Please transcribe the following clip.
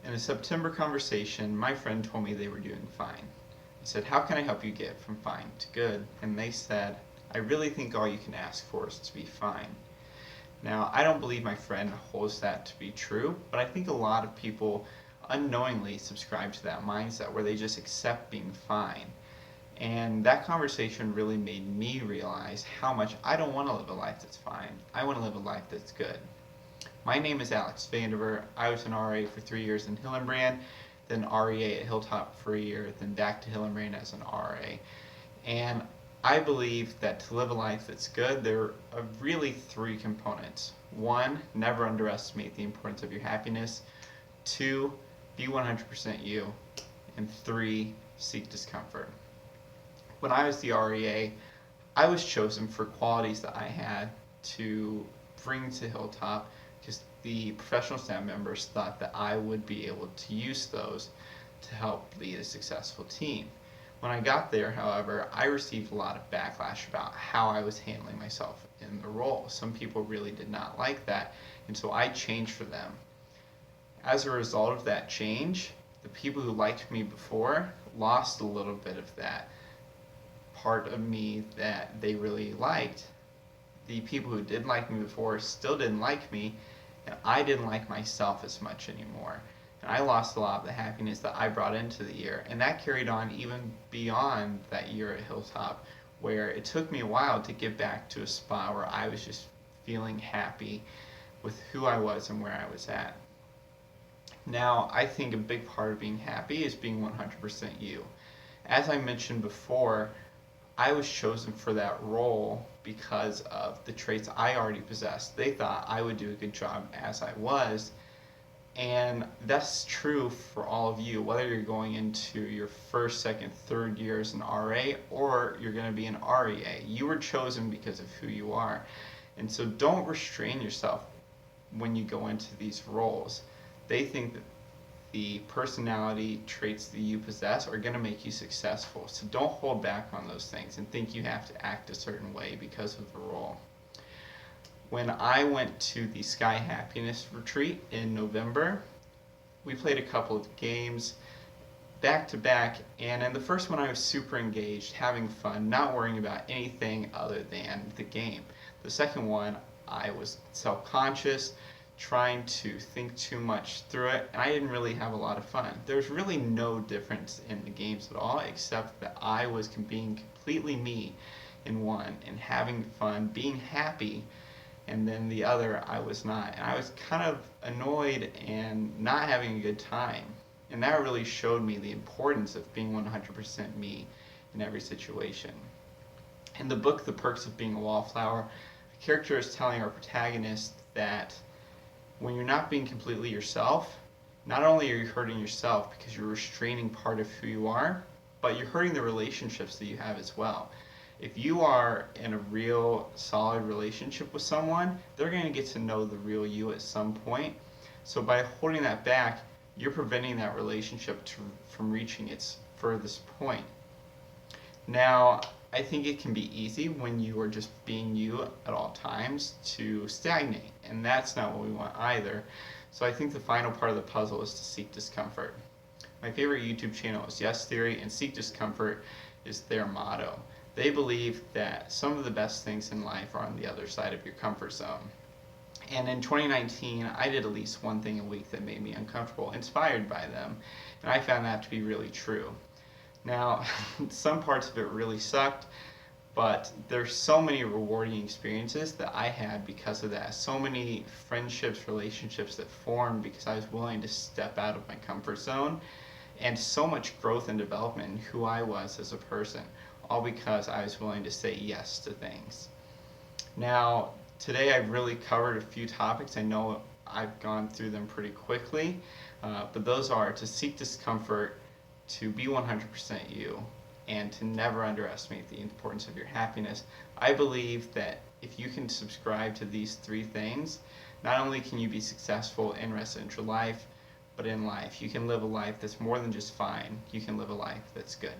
In a September conversation, my friend told me they were doing fine. I said, "How can I help you get from fine to good?" And they said, "I really think all you can ask for is to be fine." Now, I don't believe my friend holds that to be true, but I think a lot of people unknowingly subscribe to that mindset where they just accept being fine. And that conversation really made me realize how much I don't want to live a life that's fine. I want to live a life that's good. My name is Alex Vandiver. I was an RA for 3 years in Hillenbrand, then REA at Hilltop for a year, then back to Hillenbrand as an RA. And I believe that to live a life that's good, there are really three components. One, never underestimate the importance of your happiness. Two, be 100% you. And three, seek discomfort. When I was the REA, I was chosen for qualities that I had to bring to Hilltop because the professional staff members thought that I would be able to use those to help lead a successful team. When I got there, however, I received a lot of backlash about how I was handling myself in the role. Some people really did not like that, and so I changed for them. As a result of that change, the people who liked me before lost a little bit of that part of me that they really liked. The people who did like me before still didn't like me, and I didn't like myself as much anymore. And I lost a lot of the happiness that I brought into the year, and that carried on even beyond that year at Hilltop, where it took me a while to get back to a spot where I was just feeling happy with who I was and where I was at. Now, I think a big part of being happy is being 100% you. As I mentioned before, I was chosen for that role because of the traits I already possessed. They thought I would do a good job as I was, and that's true for all of you, whether you're going into your first, second, third year as an RA or you're going to be an REA. You were chosen because of who you are. And so don't restrain yourself when you go into these roles. They think that the personality traits that you possess are going to make you successful. So don't hold back on those things and think you have to act a certain way because of the role. When I went to the Sky Happiness Retreat in November, we played a couple of games back to back, and in the first one I was super engaged, having fun, not worrying about anything other than the game. The second one, I was self-conscious, trying to think too much through it, and I didn't really have a lot of fun. There's really no difference in the games at all, except that I was being completely me in one and having fun, being happy, and then the other I was not. And I was kind of annoyed and not having a good time. And that really showed me the importance of being 100% me in every situation. In the book, The Perks of Being a Wallflower, a character is telling our protagonist that when you're not being completely yourself, not only are you hurting yourself because you're restraining part of who you are, but you're hurting the relationships that you have as well. If you are in a real solid relationship with someone, they're going to get to know the real you at some point. So by holding that back, you're preventing that relationship from reaching its furthest point. Now, I think it can be easy when you are just being you at all times to stagnate, and that's not what we want either. So I think the final part of the puzzle is to seek discomfort. My favorite YouTube channel is Yes Theory, and Seek Discomfort is their motto. They believe that some of the best things in life are on the other side of your comfort zone. And in 2019, I did at least one thing a week that made me uncomfortable, inspired by them, and I found that to be really true. Now, some parts of it really sucked, but there's so many rewarding experiences that I had because of that. So many friendships, relationships that formed because I was willing to step out of my comfort zone, and so much growth and development in who I was as a person, all because I was willing to say yes to things. Now, today I've really covered a few topics. I know I've gone through them pretty quickly, but those are to seek discomfort, to be 100% you, and to never underestimate the importance of your happiness. I believe that if you can subscribe to these three things, not only can you be successful in residential life, but in life. You can live a life that's more than just fine. You can live a life that's good.